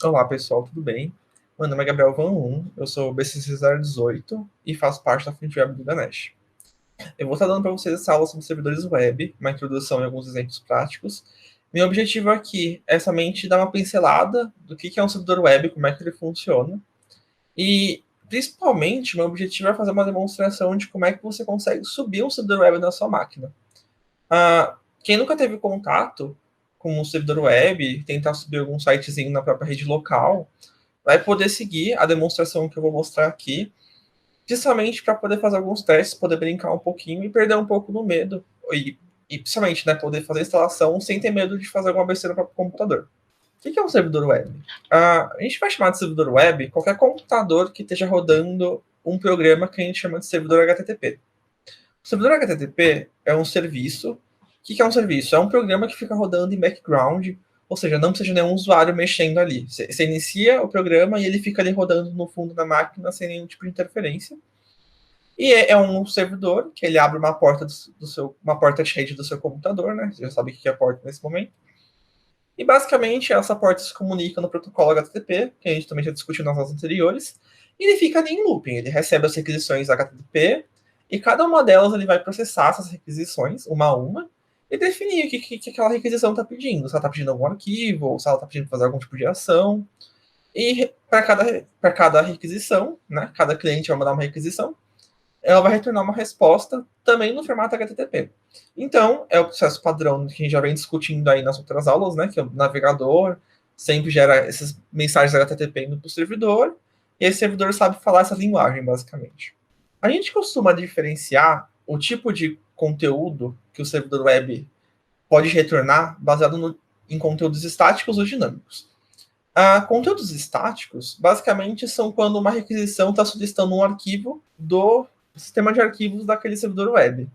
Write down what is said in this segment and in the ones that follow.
Olá, pessoal, tudo bem? Meu nome é Gabriel Van Loon, eu sou BCC018 e faço parte da Frente Web do Ganesh. Eu vou estar dando para vocês essa aula sobre servidores web, uma introdução e alguns exemplos práticos. Meu objetivo aqui é somente dar uma pincelada do que é um servidor web, como é que ele funciona, e principalmente meu objetivo é fazer uma demonstração de como é que você consegue subir um servidor web na sua máquina. Quem nunca teve contato com um servidor web, tentar subir algum sitezinho na própria rede local, vai poder seguir a demonstração que eu vou mostrar aqui, justamente para poder fazer alguns testes, poder brincar um pouquinho e perder um pouco do medo. E principalmente, né, poder fazer a instalação sem ter medo de fazer alguma besteira para o computador. O que é um servidor web? A gente vai chamar de servidor web qualquer computador que esteja rodando um programa que a gente chama de servidor HTTP. O servidor HTTP é um serviço. O que é um serviço? É um programa que fica rodando em background, ou seja, não precisa de nenhum usuário mexendo ali. Você inicia o programa e ele fica ali rodando no fundo da máquina sem nenhum tipo de interferência. E é um servidor que ele abre uma porta uma porta de rede do seu computador, né? Você já sabe o que é a porta nesse momento. E basicamente essa porta se comunica no protocolo HTTP, que a gente também já discutiu nas aulas anteriores, e ele fica ali em looping. Ele recebe as requisições HTTP e cada uma delas ele vai processar essas requisições, uma a uma, e definir o que aquela requisição está pedindo. Se ela está pedindo algum arquivo, ou se ela está pedindo para fazer algum tipo de ação. E para cada requisição, né, cada cliente vai mandar uma requisição, ela vai retornar uma resposta também no formato HTTP. Então, é o processo padrão que a gente já vem discutindo aí nas outras aulas, né? Que é o navegador sempre gera essas mensagens HTTP indo para o servidor, e esse servidor sabe falar essa linguagem, basicamente. A gente costuma diferenciar o tipo de conteúdo que o servidor web pode retornar baseado em conteúdos estáticos ou dinâmicos. Conteúdos estáticos, basicamente, são quando uma requisição está solicitando um arquivo do sistema de arquivos daquele servidor web.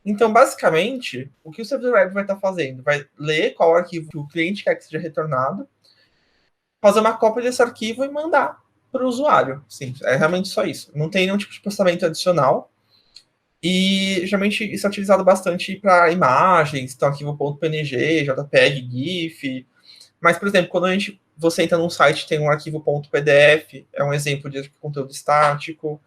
Então, basicamente, o que o servidor web vai estar fazendo? Vai ler qual arquivo que o cliente quer que seja retornado, fazer uma cópia desse arquivo e mandar para o usuário. Sim, é realmente só isso. Não tem nenhum tipo de processamento adicional. E geralmente isso é utilizado bastante para imagens, então arquivo.png, JPEG, GIF. Mas, por exemplo, quando você entra num site e tem um arquivo .pdf, é um exemplo de conteúdo estático.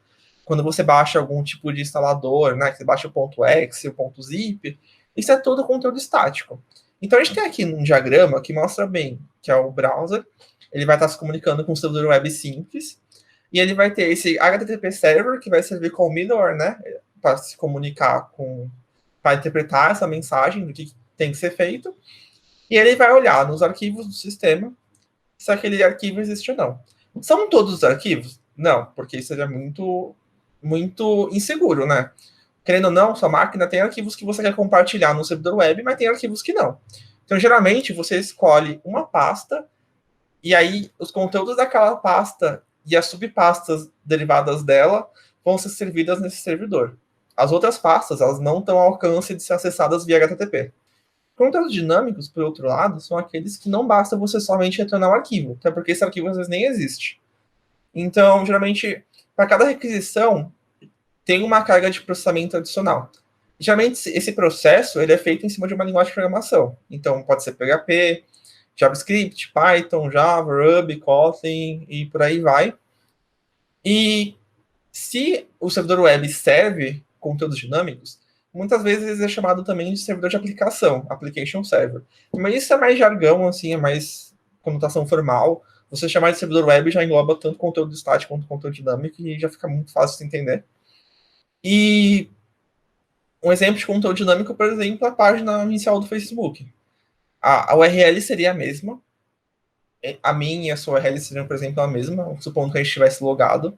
Quando você baixa algum tipo de instalador, né, que você baixa o .exe, o .zip, isso é todo conteúdo estático. Então a gente tem aqui um diagrama que mostra bem que é o browser, ele vai estar se comunicando com um servidor web simples, e ele vai ter esse HTTP server que vai servir como middleware, né, para se comunicar para interpretar essa mensagem do que tem que ser feito, e ele vai olhar nos arquivos do sistema se aquele arquivo existe ou não. São todos os arquivos? Não, porque isso seria muito inseguro, né? Querendo ou não, sua máquina tem arquivos que você quer compartilhar no servidor web, mas tem arquivos que não. Então, geralmente, você escolhe uma pasta e aí os conteúdos daquela pasta e as subpastas derivadas dela vão ser servidas nesse servidor. As outras pastas, elas não estão ao alcance de ser acessadas via HTTP. Conteúdos dinâmicos, por outro lado, são aqueles que não basta você somente retornar o arquivo, até porque esse arquivo às vezes nem existe. Então, geralmente, para cada requisição, tem uma carga de processamento adicional. Geralmente, esse processo ele é feito em cima de uma linguagem de programação. Então, pode ser PHP, JavaScript, Python, Java, Ruby, Kotlin e por aí vai. E se o servidor web serve conteúdos dinâmicos, muitas vezes é chamado também de servidor de aplicação, application server. Mas isso é mais jargão, assim, é mais conotação formal. Você chamar de servidor web já engloba tanto conteúdo estático quanto conteúdo dinâmico e já fica muito fácil de entender. E um exemplo de conteúdo dinâmico, por exemplo, é a página inicial do Facebook. A URL seria a mesma. A minha e a sua URL seriam, por exemplo, a mesma, supondo que a gente estivesse logado.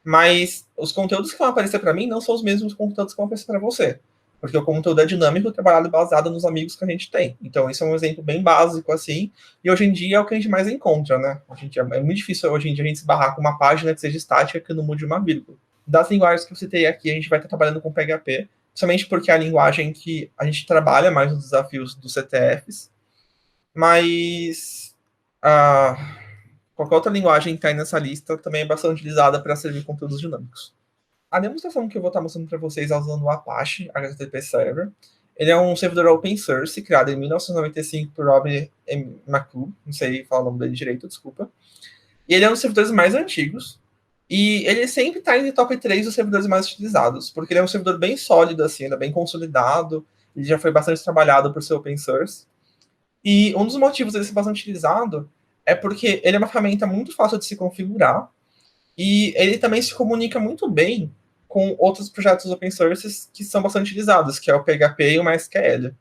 Mas os conteúdos que vão aparecer para mim não são os mesmos conteúdos que vão aparecer para você. Porque o conteúdo é dinâmico, trabalhado e baseado nos amigos que a gente tem. Então, isso é um exemplo bem básico, assim. E hoje em dia é o que a gente mais encontra, né? É muito difícil hoje em dia a gente se barrar com uma página que seja estática, que não mude uma vírgula. Das linguagens que eu citei aqui, a gente vai estar trabalhando com PHP, somente porque é a linguagem que a gente trabalha mais nos desafios dos CTFs. Mas qualquer outra linguagem que está aí nessa lista também é bastante utilizada para servir conteúdos dinâmicos. A demonstração que eu vou estar mostrando para vocês é usando o Apache HTTP Server. Ele é um servidor open source, criado em 1995 por Robin M. McClure, não sei falar o nome dele direito, desculpa. E ele é um dos servidores mais antigos, e ele sempre está em top 3 dos servidores mais utilizados, porque ele é um servidor bem sólido, assim, ele é bem consolidado, ele já foi bastante trabalhado por ser open source. E um dos motivos dele ser bastante utilizado é porque ele é uma ferramenta muito fácil de se configurar, e ele também se comunica muito bem com outros projetos open source que são bastante utilizados, que é o PHP e o MySQL.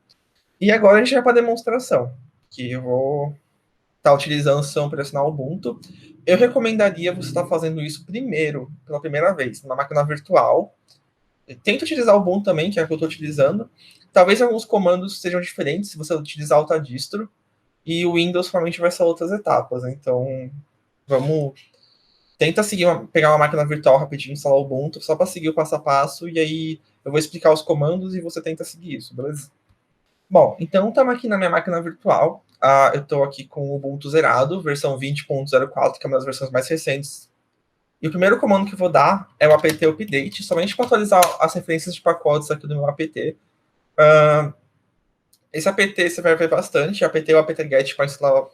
E agora a gente vai para a demonstração, que eu vou estar utilizando o sistema operacional Ubuntu. Eu recomendaria você estar fazendo isso primeiro, pela primeira vez, numa máquina virtual. Tenta utilizar o Ubuntu também, que é o que eu estou utilizando. Talvez alguns comandos sejam diferentes se você utilizar outra distro, e o Windows provavelmente vai ser outras etapas. Então, vamos... Tenta pegar uma máquina virtual rapidinho, instalar o Ubuntu, só para seguir o passo a passo, e aí eu vou explicar os comandos e você tenta seguir isso, beleza? Bom, então estamos aqui na minha máquina virtual. Eu estou aqui com o Ubuntu zerado, versão 20.04, que é uma das versões mais recentes. E o primeiro comando que eu vou dar é o apt update, somente para atualizar as referências de pacotes aqui do meu apt. Esse apt você vai ver bastante. Apt ou apt-get para instalar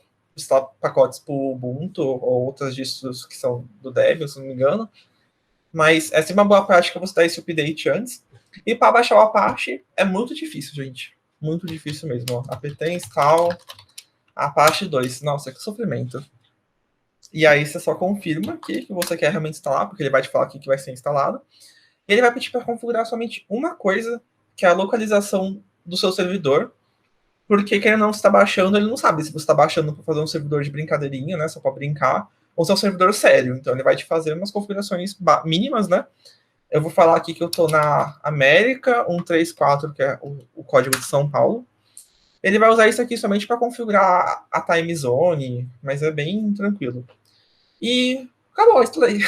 pacotes para o Ubuntu ou outras distros que são do Debian, se não me engano. Mas essa é uma boa prática você dar esse update antes. E para baixar o Apache é muito difícil, gente. Muito difícil mesmo. Ó. Apt install Apache 2. Nossa, que sofrimento. E aí você só confirma que você quer realmente instalar, porque ele vai te falar o que vai ser instalado. E ele vai pedir para configurar somente uma coisa, que é a localização do seu servidor. Porque quem não está baixando, ele não sabe se você está baixando para fazer um servidor de brincadeirinha, né? Só para brincar, ou se é um servidor sério. Então ele vai te fazer umas configurações mínimas, né? Eu vou falar aqui que eu estou na América 134, que é o código de São Paulo. Ele vai usar isso aqui somente para configurar a time zone, mas é bem tranquilo. E acabou, instalei.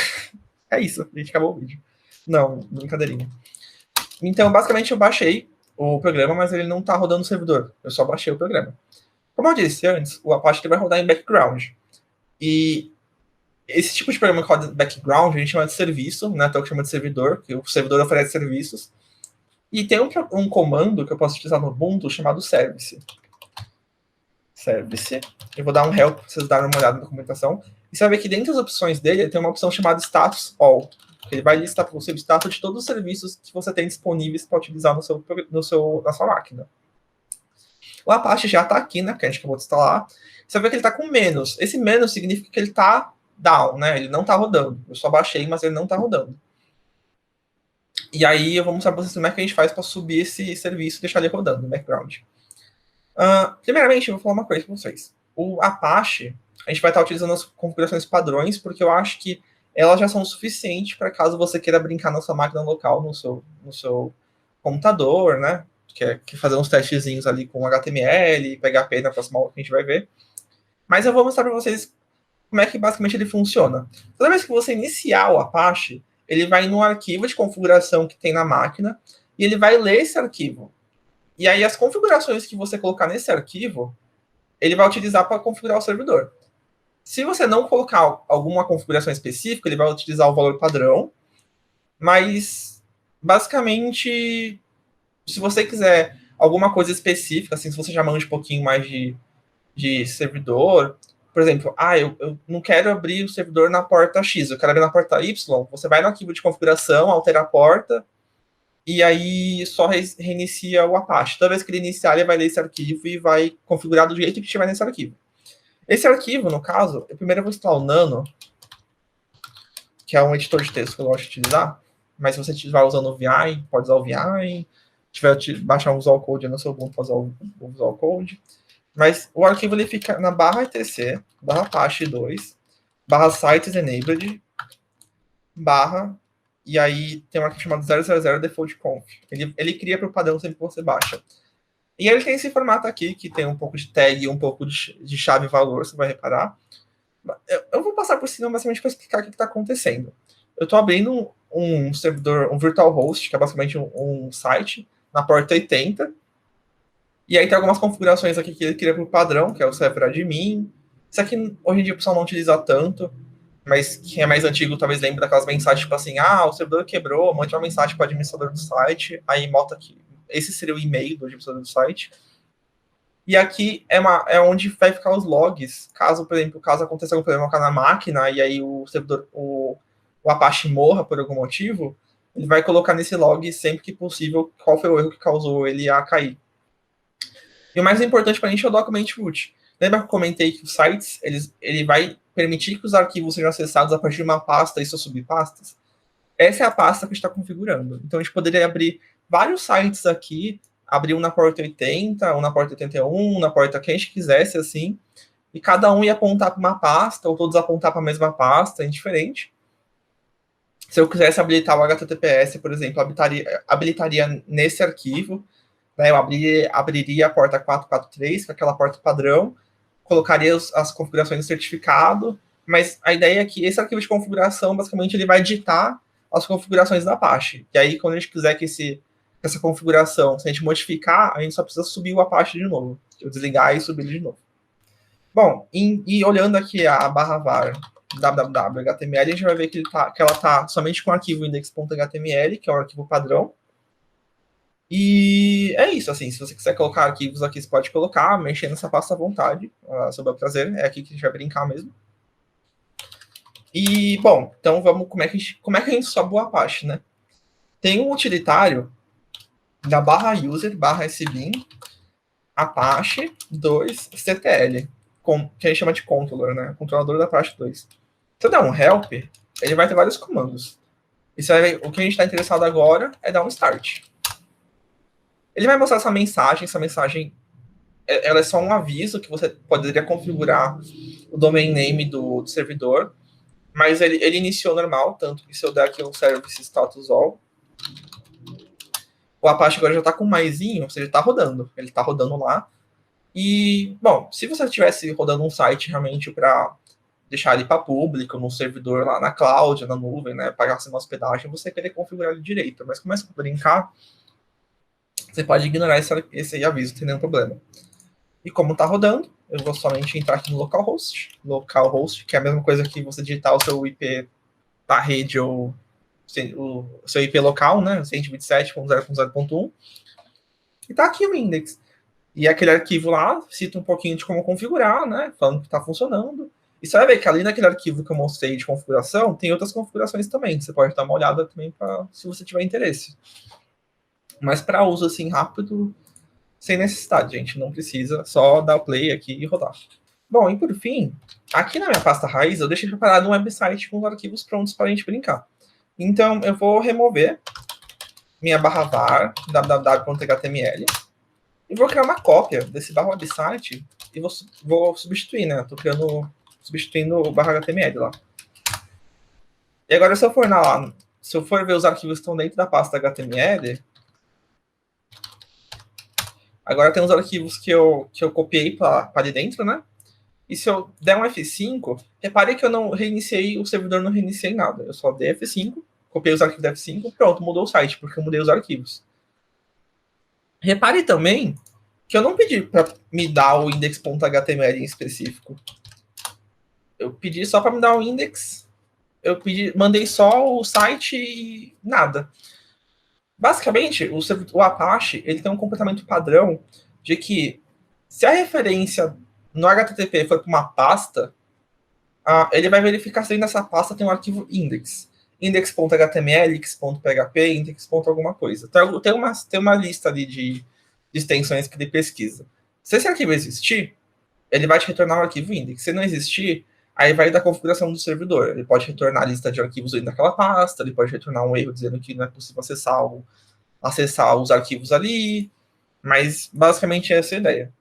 É isso, a gente acabou o vídeo. Não, brincadeirinha. Então, basicamente, eu baixei o programa, mas ele não está rodando no servidor. Eu só baixei o programa. Como eu disse antes, o Apache vai rodar em background. E esse tipo de programa que roda em background, a gente chama de serviço, né? Então, que chama de servidor, que o servidor oferece serviços. E tem um comando que eu posso utilizar no Ubuntu chamado service. Service. Eu vou dar um help para vocês darem uma olhada na documentação. E você vai ver que dentro das opções dele, tem uma opção chamada Status All. Ele vai listar para você o status de todos os serviços que você tem disponíveis para utilizar na sua máquina. O Apache já está aqui, né? Que a gente acabou de instalar. Você vai ver que ele está com menos. Esse menos significa que ele está down, né? Ele não está rodando. Eu só baixei, mas ele não está rodando. E aí eu vou mostrar para vocês como é que a gente faz para subir esse serviço e deixar ele rodando no background. Primeiramente, eu vou falar uma coisa para vocês. O Apache, a gente vai estar utilizando as configurações padrões, porque eu acho que elas já são suficientes para caso você queira brincar na sua máquina local, no seu computador, né? Que fazer uns testezinhos ali com HTML, PHP na próxima aula que a gente vai ver. Mas eu vou mostrar para vocês como é que basicamente ele funciona. Toda vez que você iniciar o Apache, ele vai no arquivo de configuração que tem na máquina e ele vai ler esse arquivo. E aí as configurações que você colocar nesse arquivo, ele vai utilizar para configurar o servidor. Se você não colocar alguma configuração específica, ele vai utilizar o valor padrão, mas basicamente, se você quiser alguma coisa específica, assim, se você já manja um pouquinho mais de servidor, por exemplo, eu não quero abrir o servidor na porta X, eu quero abrir na porta Y, você vai no arquivo de configuração, altera a porta, e aí só reinicia o Apache. Toda vez que ele iniciar, ele vai ler esse arquivo e vai configurar do jeito que estiver nesse arquivo. Esse arquivo, no caso, primeiro eu vou instalar o Nano, que é um editor de texto que eu gosto de utilizar, mas se você estiver usando o VI, pode usar o VI, se tiver baixar um Visual Code no seu Ubuntu, pode usar o Visual Code. Mas o arquivo ele fica na barra etc, barra Apache 2, barra sites enabled, barra, e aí tem um arquivo chamado 000 default conf. Ele cria para o padrão sempre que você baixa. E ele tem esse formato aqui, que tem um pouco de tag e um pouco de chave valor, você vai reparar. Eu vou passar por cima, basicamente, para explicar o que está acontecendo. Eu estou abrindo um servidor, um virtual host, que é basicamente um site, na porta 80. E aí tem algumas configurações aqui que ele cria para o padrão, que é o server admin. Isso aqui, hoje em dia, o pessoal não utiliza tanto, mas quem é mais antigo talvez lembre daquelas mensagens, tipo assim, o servidor quebrou, mande uma mensagem para o administrador do site, aí bota aqui, esse seria o e-mail do administrador do site. E aqui é onde vai ficar os logs, caso, por exemplo, caso aconteça algum problema na máquina e aí o servidor, o Apache morra por algum motivo, ele vai colocar nesse log sempre que possível qual foi o erro que causou ele a cair. E o mais importante para a gente é o document root. Lembra que eu comentei que os sites, ele vai permitir que os arquivos sejam acessados a partir de uma pasta e suas subpastas? Essa é a pasta que a gente está configurando. Então, a gente poderia abrir vários sites aqui, abrir um na porta 80, um na porta 81, na porta que a gente quisesse, assim, e cada um ia apontar para uma pasta, ou todos apontar para a mesma pasta, indiferente. Se eu quisesse habilitar o HTTPS, por exemplo, habilitaria nesse arquivo, né, eu abriria a porta 443, que é aquela porta padrão, colocaria as configurações do certificado, mas a ideia é que esse arquivo de configuração, basicamente, ele vai ditar as configurações da Apache. E aí, quando a gente quiser que essa configuração, se a gente modificar, a gente só precisa subir o Apache de novo. Eu desligar e subir ele de novo. Bom, e olhando aqui a barra var www.html, a gente vai ver que ela está somente com o arquivo index.html, que é o arquivo padrão. E é isso, assim, se você quiser colocar arquivos aqui, você pode colocar, mexer nessa pasta à vontade, sob o prazer, é aqui que a gente vai brincar mesmo. E, bom, então vamos, como é que a gente sobe o Apache, né? Tem um utilitário da barra user, barra sbin, Apache 2ctl, que a gente chama de controller, né? Controlador da Apache 2. Se eu der um help, ele vai ter vários comandos. O que a gente está interessado agora é dar um start. Ele vai mostrar essa mensagem ela é só um aviso que você poderia configurar o domain name do servidor, mas ele iniciou normal, tanto que se eu der aqui um service status all, o Apache agora já está com um maisinho, ou seja, está rodando. Ele está rodando lá. E, bom, se você estivesse rodando um site realmente para deixar ele para público, no servidor lá na cloud, na nuvem, né, pagasse uma hospedagem, você querer configurar ele direito. Mas começa a brincar, você pode ignorar esse aviso, não tem nenhum problema. E como está rodando, eu vou somente entrar aqui no localhost, que é a mesma coisa que você digitar o seu IP da rede ou o seu IP local, né, 127.0.0.1, e está aqui o index. E aquele arquivo lá cita um pouquinho de como configurar, né, falando que está funcionando. E você vai ver que além daquele arquivo que eu mostrei de configuração, tem outras configurações também, que você pode dar uma olhada também se você tiver interesse. Mas para uso assim rápido, sem necessidade, gente, não precisa, só dar play aqui e rodar. Bom, e por fim, aqui na minha pasta raiz, eu deixei preparado um website com os arquivos prontos para a gente brincar. Então, eu vou remover minha barra var, www.html, e vou criar uma cópia desse barra website e vou substituir, né? Estou substituindo o barra HTML lá. E agora, se eu for ver os arquivos que estão dentro da pasta HTML, agora tem os arquivos que eu copiei para ali dentro, né? E se eu der um F5, repare que eu não reiniciei, o servidor não reiniciei nada. Eu só dei F5, copiei os arquivos da F5, pronto, mudou o site, porque eu mudei os arquivos. Repare também que eu não pedi para me dar o index.html em específico. Eu pedi só para me dar o index, mandei só o site e nada. Basicamente, o Apache ele tem um comportamento padrão de que se a referência no HTTP for para uma pasta, ele vai verificar se nessa pasta tem um arquivo index. Index.html, index.php, index. Alguma coisa. Então, tem uma lista ali de extensões que ele pesquisa. Se esse arquivo existir, ele vai te retornar o arquivo index. Se não existir, aí vai da configuração do servidor. Ele pode retornar a lista de arquivos dentro daquela pasta, ele pode retornar um erro dizendo que não é possível acessar os arquivos ali, mas basicamente essa é a ideia.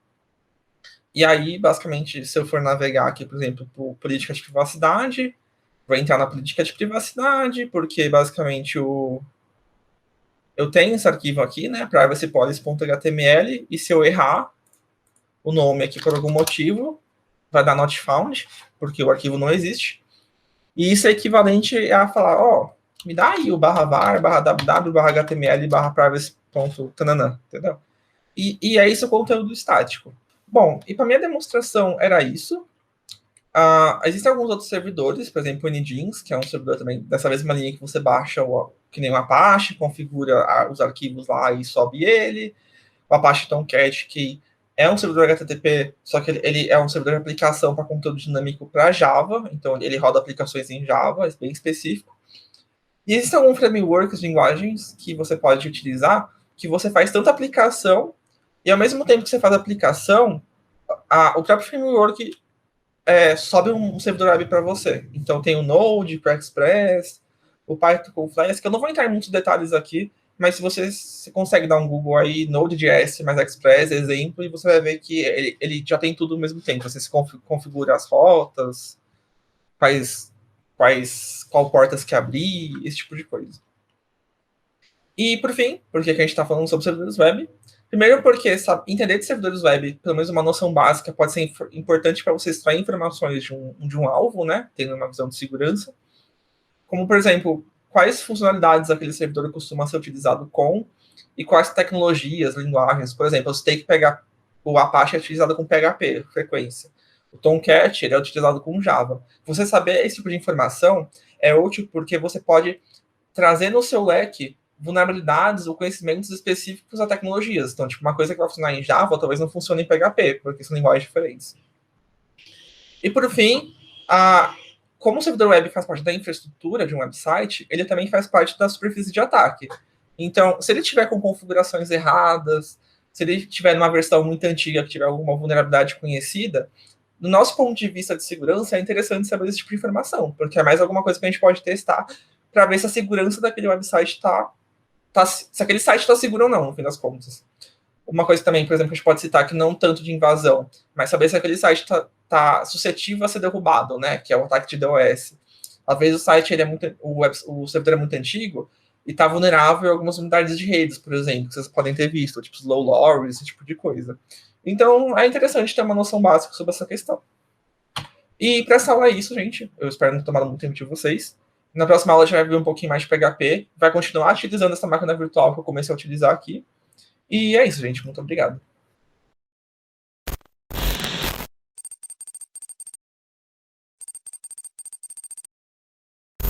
E aí, basicamente, se eu for navegar aqui, por exemplo, por política de privacidade, vou entrar na política de privacidade, porque basicamente eu tenho esse arquivo aqui, né, privacypolicy.html, e se eu errar o nome aqui por algum motivo, vai dar not found, porque o arquivo não existe. E isso é equivalente a falar, me dá aí o barra var, barra www, barra html, barra privacy.tananã, entendeu? E é isso o conteúdo estático. Bom, e para minha demonstração era isso. Existem alguns outros servidores, por exemplo, o Nginx, que é um servidor também dessa mesma linha que você baixa, que nem o Apache, configura os arquivos lá e sobe ele. O Apache Tomcat, que é um servidor HTTP, só que ele é um servidor de aplicação para conteúdo dinâmico para Java, então ele roda aplicações em Java, é bem específico. E existem alguns frameworks, linguagens que você pode utilizar, que você faz tanta aplicação, e ao mesmo tempo que você faz a aplicação, o próprio framework sobe um servidor web para você. Então tem o Node, o Express, o Python com Flask, que eu não vou entrar em muitos detalhes aqui, mas se você consegue dar um Google aí, Node.js mais Express, exemplo, e você vai ver que ele já tem tudo ao mesmo tempo. Você se configura as rotas, qual portas que abrir, esse tipo de coisa. E, por fim, por que a gente está falando sobre servidores web? Primeiro porque entender de servidores web, pelo menos uma noção básica, pode ser importante para você extrair informações de um alvo, né? Tendo uma visão de segurança. Como, por exemplo, quais funcionalidades aquele servidor costuma ser utilizado com e quais tecnologias, linguagens. Por exemplo, você tem que pegar o Apache é utilizado com PHP, frequência. O Tomcat ele é utilizado com Java. Você saber esse tipo de informação é útil porque você pode trazer no seu leque vulnerabilidades ou conhecimentos específicos a tecnologias. Então, tipo, uma coisa que vai funcionar em Java talvez não funcione em PHP, porque são linguagens diferentes. E, por fim, como o servidor web faz parte da infraestrutura de um website, ele também faz parte da superfície de ataque. Então, se ele tiver com configurações erradas, se ele tiver numa versão muito antiga que tiver alguma vulnerabilidade conhecida, do nosso ponto de vista de segurança, é interessante saber esse tipo de informação, porque é mais alguma coisa que a gente pode testar para ver se a segurança daquele website se aquele site está seguro ou não, no fim das contas. Uma coisa também, por exemplo, que a gente pode citar que não tanto de invasão, mas saber se aquele site está suscetível a ser derrubado, né? Que é o ataque de DOS. Às vezes o site o servidor é muito antigo e está vulnerável a algumas unidades de redes, por exemplo, que vocês podem ter visto, tipo slow LoRa, esse tipo de coisa. Então é interessante ter uma noção básica sobre essa questão. E para essa aula é isso, gente. Eu espero não ter tomado muito tempo de vocês. Na próxima aula a gente vai ver um pouquinho mais de PHP, vai continuar utilizando essa máquina virtual que eu comecei a utilizar aqui. E é isso, gente. Muito obrigado.